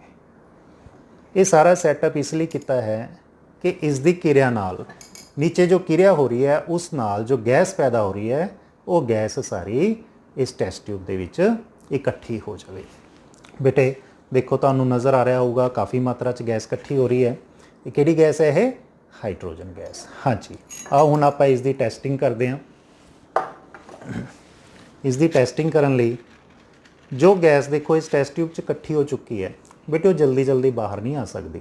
ਇਹ ਸਾਰਾ ਸੈਟਅਪ ਇਸ ਲਈ ਕੀਤਾ ਹੈ ਕਿ ਇਸ ਦੀ ਕਿਰਿਆ ਨਾਲ ਨੀਚੇ ਜੋ ਕਿਰਿਆ ਹੋ ਰਹੀ ਹੈ ਉਸ ਨਾਲ ਜੋ ਗੈਸ ਪੈਦਾ ਹੋ ਰਹੀ ਹੈ ਉਹ ਗੈਸ ਸਾਰੀ ਇਸ ਟੈਸਟ ਟਿਊਬ ਦੇ ਵਿੱਚ ਇਕੱਠੀ ਹੋ ਜਾਵੇ। ਬੇਟੇ ਦੇਖੋ ਤੁਹਾਨੂੰ ਨਜ਼ਰ ਆ ਰਿਹਾ ਹੋਊਗਾ ਕਾਫੀ ਮਾਤਰਾ 'ਚ ਗੈਸ ਇਕੱਠੀ ਹੋ ਰਹੀ ਹੈ। ਇਹ ਕਿਹੜੀ ਗੈਸ ਹੈ? ਇਹ ਹਾਈਡਰੋਜਨ ਗੈਸ। ਹਾਂਜੀ, ਆਓ ਹੁਣ ਆਪਾਂ ਇਸ ਦੀ ਟੈਸਟਿੰਗ ਕਰਦੇ ਹਾਂ। इस दी टेस्टिंग करन लई जो गैस देखो इस टैस्ट ट्यूब च इकट्ठी हो चुकी है बेटे वो जल्दी जल्दी बाहर नहीं आ सकती,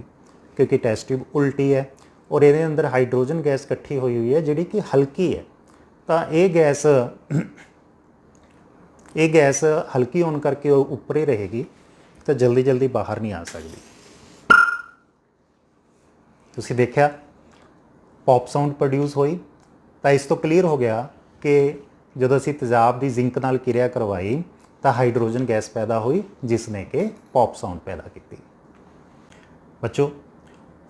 क्योंकि टैस्ट ट्यूब उल्टी है और ये अंदर हाइड्रोजन गैस इकट्ठी हुई है जिहड़ी कि हल्की है। तो ये गैस हल्की होने करके उपर ही रहेगी, तो जल्दी जल्दी बाहर नहीं आ सकती। तुसीं देखिया पॉप साउंड प्रोड्यूस हुई, तो इस तो क्लीयर हो गया कि जदों असीं तेज़ाब की जिंक नाल किरिया करवाई तो हाइड्रोजन गैस पैदा हुई जिसने कि पॉप साउंड पैदा की। बच्चों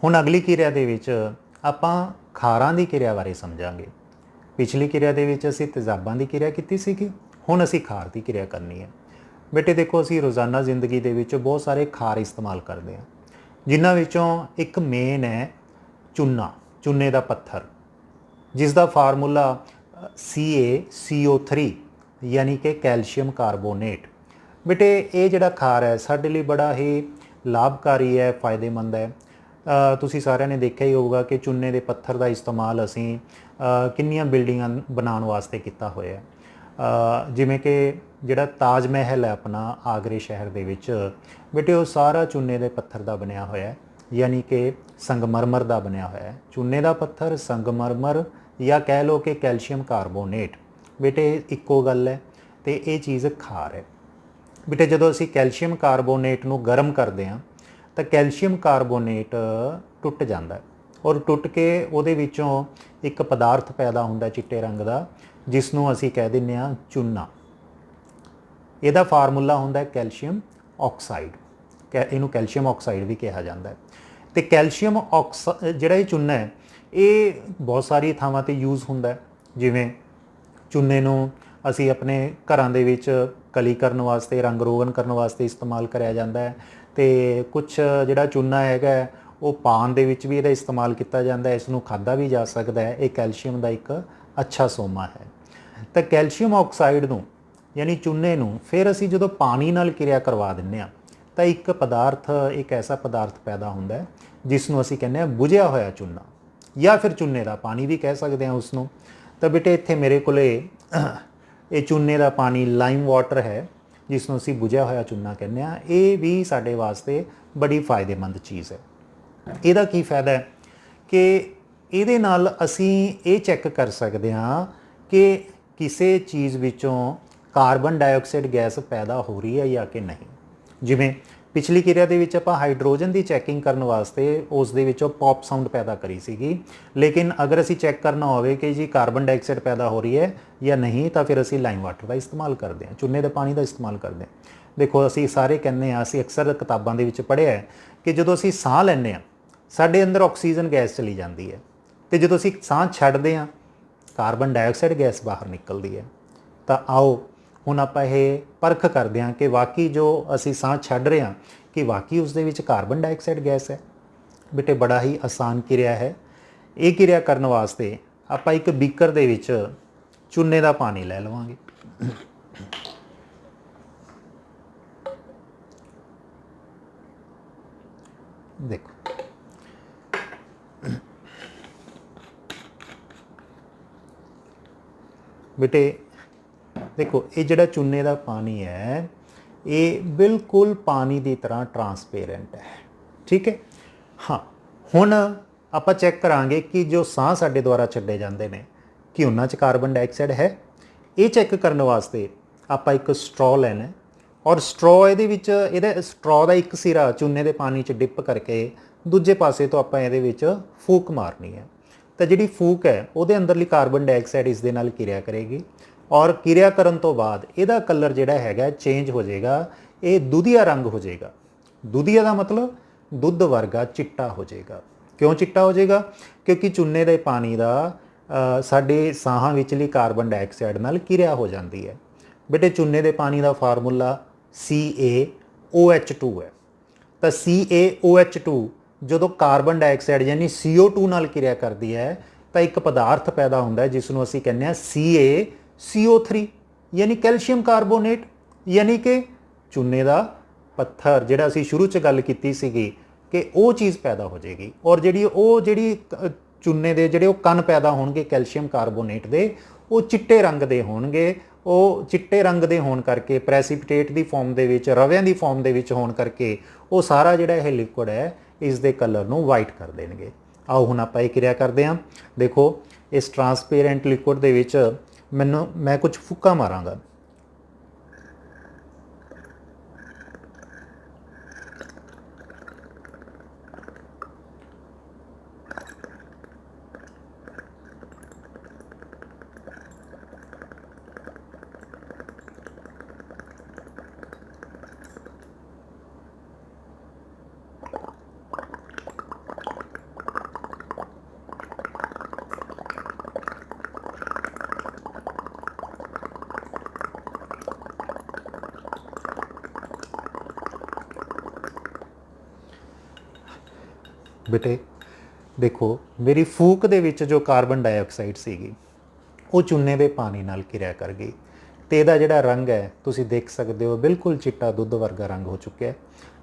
हुण अगली किरिया दे विच आपां खारां दी किरिया बारे समझांगे। पिछली किरिया दे विच असीं तेज़ाबां दी किरिया कीती सीगी, हुण असीं खार दी किरिया करनी है। बेटे देखो असीं रोज़ाना जिंदगी दे विच बहुत सारे खार इस्तेमाल करते हैं, जिन्हां विचों एक मेन है चूने का पत्थर, जिसका फार्मूला CaCO3 यानी कि कैल्शियम कार्बोनेट। बेटे ये जिहड़ा खार है साडे लई बड़ा ही लाभकारी है, फायदेमंद है। तुसीं सारिਆਂ ने देखिया ही होगा कि चूने के पत्थर का इस्तेमाल असीं किन्नियां बिल्डिंगां बनाउण वास्ते कीता होया है। जिवें कि जिहड़ा ताज महल है अपना आगरे शहर दे विच, बेटे वो सारा चूने के पत्थर का बनिया होया है, यानी कि संगमरमर का बनिया होया है। चूने का पत्थर, संगमरमर या कह लो कि कैल्शियम कार्बोनेट, बेटे इक्को गल है। तो ये चीज़ खार है। बेटे जदों असीं कैल्शियम कार्बोनेट नूं गर्म करते हैं तो कैल्शियम कार्बोनेट टुट जाता है और टुट के उहदे विचों एक पदार्थ पैदा होंदा चिट्टे रंग का, जिसनों असीं कह दिंदे आ चूना। इहदा फार्मूला होंदा कैल्शियम ऑक्साइड, इहनूं कैल्शियम ऑक्साइड भी कहा जाता है। तो कैल्शियम जिहड़ा ये चूना है ये बहुत सारी थावां ते यूज़ होंदा है, जिवें चूने नूं असीं अपने घरां दे विच कली करन वास्ते, रंग रोगन करन वास्ते इस्तेमाल करया जांदा है। तो कुछ जिहड़ा चूना हैगा वो पान दे विच भी इहदा इस्तेमाल किया जाता है, इसनूं खाधा भी जा सकता है। ये कैल्शियम का एक अच्छा सोमा है। तो कैल्शियम ऑक्साइड नूं यानी चूने नूं फिर असीं जदों पानी नाल किरिया करवा दिंदे आ तो एक पदार्थ, एक ऐसा पदार्थ पैदा होंदा है जिसनूं असीं कहने आ बुझिया होया चूना, या फिर चूने का पानी भी कह सकते हैं उसनूं। तो बेटे इत्थे मेरे कोले ये चूने का पानी लाइम वाटर है, जिसनों असीं बुझिया होया चूना कहने आ। ये भी साडे वास्ते बड़ी फायदेमंद चीज़ है। इहदा की फायदा है कि इहदे नाल असीं ये चैक कर सकते हाँ कि किसी चीज़ विचों कार्बन डाइऑक्साइड गैस पैदा हो रही है या कि नहीं। जिवें पिछली किरिया दे विच आपां हाइड्रोजन की चैकिंग करन वास्ते उस दे विचों पॉप साउंड पैदा करी सीगी, लेकिन अगर असीं चैक करना होवे कि जी कार्बन डाइऑक्साइड पैदा हो रही है या नहीं तो फिर असीं लाइम वाटर का इस्तेमाल करते हैं, चूने के पानी का इस्तेमाल करते हैं। देखो असीं सारे कहने असीं अक्सर किताबां दे विच पढ़िया है कि जदों असीं साह लैंदे आ साडे अंदर ऑक्सीजन गैस चली जाती है, तो जदों असीं साह छड्डदे आ कार्बन डाइऑक्साइड गैस बाहर निकलती है। तो आओ हुण आपां इह परख करदे हां कि वाकई जो असीं साह छड्ड रहे हां कि वाकई उस दे विच कार्बन डाइऑक्साइड गैस है। बेटे बड़ा ही आसान किरिया है। ये किरिया करन वास्ते आपां एक बीकर दे विच चूने का पानी लै लवांगे। देखो बेटे देखो ये जिहड़ा चूने का पानी है ये बिल्कुल पानी की तरह ट्रांसपेरेंट है, ठीक है। हाँ हुण आपां चैक करांगे कि जो साह साडे द्वारा छड्डे जांदे ने कि उन्हां च कार्बन डाइऑक्साइड है। ये चैक करने वास्ते आपां एक स्ट्रॉ लैना है और स्ट्रॉ इहदे विच स्ट्रॉ का एक सिरा चूने के पानी च डिप करके दूजे पासे तो आपां इहदे विच फूक मारनी है। तो जिहड़ी फूक है उहदे अंदरली कार्बन डाइऑक्साइड इस दे नाल किरिया करेगी और किरिया करन तो बाद इहदा कलर जिहड़ा हैगा चेंज हो जाएगा, ये दुधिया रंग हो जाएगा। दुधिया का मतलब दुध वर्गा चिट्टा हो जाएगा। क्यों चिट्टा हो जाएगा? क्योंकि चूने के पानी का साडे साहां विचली कार्बन डाइऑक्साइड नाल किरिया हो जाती है। बेटे चूने के पानी का फार्मूला CaOH2 है। तो CaOH2 जो कार्बन डाइऑक्साइड यानी CO2 नाल किरिया करती है तो एक पदार्थ पैदा होता है जिसनों असीं कहने आ CaCO3 यानी कैल्शियम कार्बोनेट, यानी कि चूने का पत्थर जिहड़ा असीं शुरू च गल कीती सीगी कि वो चीज़ पैदा हो जाएगी। और जिहड़ी चूने के जिहड़े कण पैदा होणगे कैल्शियम कार्बोनेट दे वो चिट्टे रंग दे होणगे ਉਹ ਚਿੱਟੇ ਰੰਗ ਦੇ ਹੋਣ ਕਰਕੇ, ਪ੍ਰੈਸੀਪੀਟੇਟ ਦੀ ਫਾਰਮ ਦੇ ਵਿੱਚ, ਰਵਿਆਂ ਦੀ ਫਾਰਮ ਦੇ ਵਿੱਚ ਹੋਣ ਕਰਕੇ ਉਹ ਸਾਰਾ ਜਿਹੜਾ ਇਹ ਲਿਕੁਇਡ ਹੈ ਇਸ ਦੇ ਕਲਰ ਨੂੰ ਵਾਈਟ ਕਰ ਦੇਣਗੇ। ਆਓ ਹੁਣ ਆਪਾਂ ਇਹ ਕਿਰਿਆ ਕਰਦੇ ਹਾਂ। ਦੇਖੋ ਇਸ ਟਰਾਂਸਪੇਰੈਂਟ ਲਿਕੁਇਡ ਦੇ ਵਿੱਚ ਮੈਂ ਕੁਝ ਫੁੱਕਾ ਮਾਰਾਂਗਾ। ਬੇਟੇ ਦੇਖੋ ਮੇਰੀ ਫੂਕ ਦੇ ਵਿੱਚ ਜੋ ਕਾਰਬਨ ਡਾਈਆਕਸਾਈਡ ਸੀਗੀ ਉਹ ਚੂਨੇ ਦੇ ਪਾਣੀ ਨਾਲ ਕਿਰਿਆ ਕਰ ਗਈ ਤੇ ਇਹਦਾ ਜਿਹੜਾ ਰੰਗ ਹੈ ਤੁਸੀਂ ਦੇਖ ਸਕਦੇ ਹੋ ਬਿਲਕੁਲ ਚਿੱਟਾ ਦੁੱਧ ਵਰਗਾ ਰੰਗ ਹੋ ਚੁੱਕਿਆ।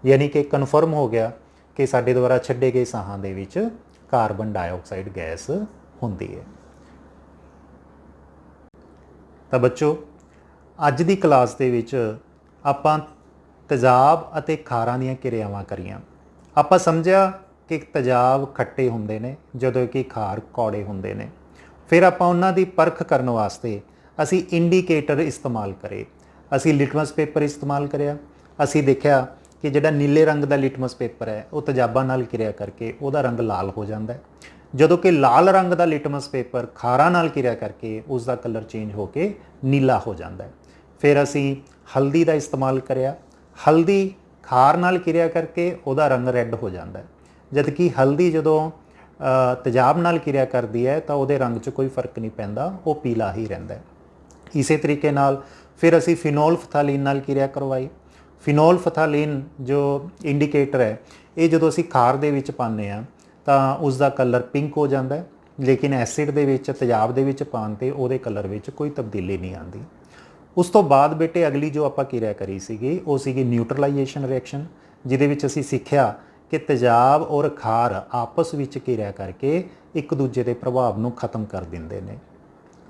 ਯਾਨੀ ਕਿ ਕਨਫਰਮ ਹੋ ਗਿਆ ਕਿ ਸਾਡੇ ਦੁਆਰਾ ਛੱਡੇ ਗਏ ਸਾਹਾਂ ਦੇ ਵਿੱਚ ਕਾਰਬਨ ਡਾਈਆਕਸਾਈਡ ਗੈਸ ਹੁੰਦੀ ਹੈ। ਤਾਂ ਬੱਚੋ ਅੱਜ ਦੀ ਕਲਾਸ ਦੇ ਵਿੱਚ ਆਪਾਂ ਤੇਜ਼ਾਬ ਅਤੇ ਖਾਰਾਂ ਦੀਆਂ ਕਿਰਿਆਵਾਂ ਕਰੀਆਂ। ਆਪਾਂ ਸਮਝਿਆ ਕਿ ਤੇਜ਼ਾਬ ਖੱਟੇ ਹੁੰਦੇ ਨੇ ਜਦੋਂ ਕਿ ਖਾਰ ਕੌੜੇ ਹੁੰਦੇ ਨੇ। ਫਿਰ ਆਪਾਂ ਉਹਨਾਂ ਦੀ ਪਰਖ ਕਰਨ ਵਾਸਤੇ ਅਸੀਂ ਇੰਡੀਕੇਟਰ ਇਸਤੇਮਾਲ ਕਰੇ। ਅਸੀਂ ਲਿਟਮਸ ਪੇਪਰ ਇਸਤੇਮਾਲ ਕਰਿਆ। ਅਸੀਂ ਦੇਖਿਆ ਕਿ ਜਿਹੜਾ ਨੀਲੇ ਰੰਗ ਦਾ ਲਿਟਮਸ ਪੇਪਰ ਹੈ ਉਹ ਤੇਜ਼ਾਬਾਂ ਨਾਲ ਕਿਰਿਆ ਕਰਕੇ ਉਹਦਾ ਰੰਗ ਲਾਲ ਹੋ ਜਾਂਦਾ ਹੈ, ਜਦੋਂ ਕਿ ਲਾਲ ਰੰਗ ਦਾ ਲਿਟਮਸ ਪੇਪਰ ਖਾਰਾਂ ਨਾਲ ਕਿਰਿਆ ਕਰਕੇ ਉਸ ਦਾ ਕਲਰ ਚੇਂਜ ਹੋ ਕੇ ਨੀਲਾ ਹੋ ਜਾਂਦਾ ਹੈ। ਫਿਰ ਅਸੀਂ ਹਲਦੀ ਦਾ ਇਸਤੇਮਾਲ ਕਰਿਆ। ਹਲਦੀ ਖਾਰ ਨਾਲ ਕਿਰਿਆ ਕਰਕੇ ਉਹਦਾ ਰੰਗ ਰੈੱਡ ਹੋ ਜਾਂਦਾ ਹੈ, ਜਦ ਕਿ ਹਲਦੀ ਜਦੋਂ ਤੇਜ਼ਾਬ ਨਾਲ ਕਿਰਿਆ ਕਰਦੀ ਹੈ ਤਾਂ ਉਹਦੇ ਰੰਗ 'ਚ ਕੋਈ ਫਰਕ ਨਹੀਂ ਪੈਂਦਾ, ਉਹ ਪੀਲਾ ਹੀ ਰਹਿੰਦਾ ਹੈ। ਇਸੇ ਤਰੀਕੇ ਨਾਲ ਫਿਰ ਅਸੀਂ ਫਿਨੋਲ ਫਥਾਲੀਨ ਨਾਲ ਕਿਰਿਆ ਕਰਵਾਈ। ਫਿਨੋਲ ਫਥਾਲੀਨ ਜੋ ਇੰਡੀਕੇਟਰ ਹੈ ਇਹ ਜਦੋਂ ਅਸੀਂ ਖਾਰ ਦੇ ਵਿੱਚ ਪਾਉਂਦੇ ਹਾਂ ਤਾਂ ਉਸ ਦਾ ਕਲਰ ਪਿੰਕ ਹੋ ਜਾਂਦਾ ਹੈ, ਲੇਕਿਨ ਐਸਿਡ ਦੇ ਵਿੱਚ, ਤੇਜ਼ਾਬ ਦੇ ਵਿੱਚ ਪਾਉਣ 'ਤੇ ਉਹਦੇ ਕਲਰ ਵਿੱਚ ਕੋਈ ਤਬਦੀਲੀ ਨਹੀਂ ਆਉਂਦੀ। ਉਸ ਤੋਂ ਬਾਅਦ ਬੇਟੇ ਅਗਲੀ ਜੋ ਆਪਾਂ ਕਿਰਿਆ ਕਰੀ ਸੀਗੀ ਉਹ ਸੀਗੀ ਨਿਊਟਰਲਾਈਜੇਸ਼ਨ ਰਿਐਕਸ਼ਨ, ਜਿਹਦੇ ਵਿੱਚ ਅਸੀਂ ਸਿੱਖਿਆ ਕਿ ਤੇਜ਼ਾਬ ਔਰ ਖਾਰ ਆਪਸ ਵਿੱਚ ਕਿਰਿਆ ਕਰਕੇ ਇੱਕ ਦੂਜੇ ਦੇ ਪ੍ਰਭਾਵ ਨੂੰ ਖਤਮ ਕਰ ਦਿੰਦੇ ਨੇ।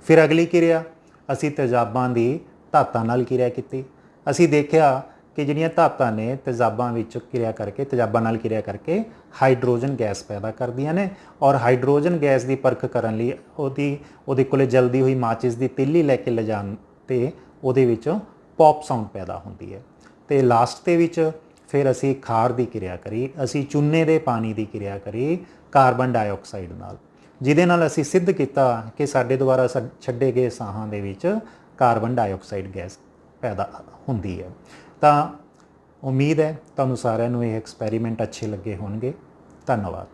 ਫਿਰ ਅਗਲੀ ਕਿਰਿਆ ਅਸੀਂ ਤੇਜ਼ਾਬਾਂ ਦੀ ਧਾਤਾਂ ਨਾਲ ਕਿਰਿਆ ਕੀਤੀ। ਅਸੀਂ ਦੇਖਿਆ ਕਿ ਜਿਹੜੀਆਂ ਧਾਤਾਂ ਨੇ ਤੇਜ਼ਾਬਾਂ ਵਿੱਚ ਕਿਰਿਆ ਕਰਕੇ, ਤੇਜ਼ਾਬਾਂ ਨਾਲ ਕਿਰਿਆ ਕਰਕੇ ਹਾਈਡਰੋਜਨ ਗੈਸ ਪੈਦਾ ਕਰਦੀਆਂ ਨੇ, ਔਰ ਹਾਈਡਰੋਜਨ ਗੈਸ ਦੀ ਪਰਖ ਕਰਨ ਲਈ ਉਹਦੇ ਕੋਲੇ ਜਲਦੀ ਹੋਈ ਮਾਚਿਸ ਦੀ ਤਿੱਲੀ ਲੈ ਕੇ ਲਿਜਾਣ 'ਤੇ ਉਹਦੇ ਵਿੱਚ ਪੌਪ ਸਾਊਂਡ ਪੈਦਾ ਹੁੰਦੀ ਹੈ। ਅਤੇ ਲਾਸਟ ਦੇ ਵਿੱਚ ਫਿਰ ਅਸੀਂ ਖਾਰ ਦੀ ਕਿਰਿਆ ਕਰੀ, ਅਸੀਂ ਚੂਨੇ ਦੇ ਪਾਣੀ ਦੀ ਕਿਰਿਆ ਕਰੀ ਕਾਰਬਨ ਡਾਈਆਕਸਾਈਡ ਨਾਲ, ਜਿਹਦੇ ਨਾਲ ਅਸੀਂ ਸਿੱਧ ਕੀਤਾ ਕਿ ਸਾਡੇ ਦੁਆਰਾ ਛੱਡੇ ਗਏ ਸਾਹਾਂ ਦੇ ਵਿੱਚ ਕਾਰਬਨ ਡਾਈਆਕਸਾਈਡ ਗੈਸ ਪੈਦਾ ਹੁੰਦੀ ਹੈ। ਤਾਂ ਉਮੀਦ ਹੈ ਤੁਹਾਨੂੰ ਸਾਰਿਆਂ ਨੂੰ ਇਹ ਐਕਸਪੈਰੀਮੈਂਟ ਅੱਛੇ ਲੱਗੇ ਹੋਣਗੇ। ਧੰਨਵਾਦ।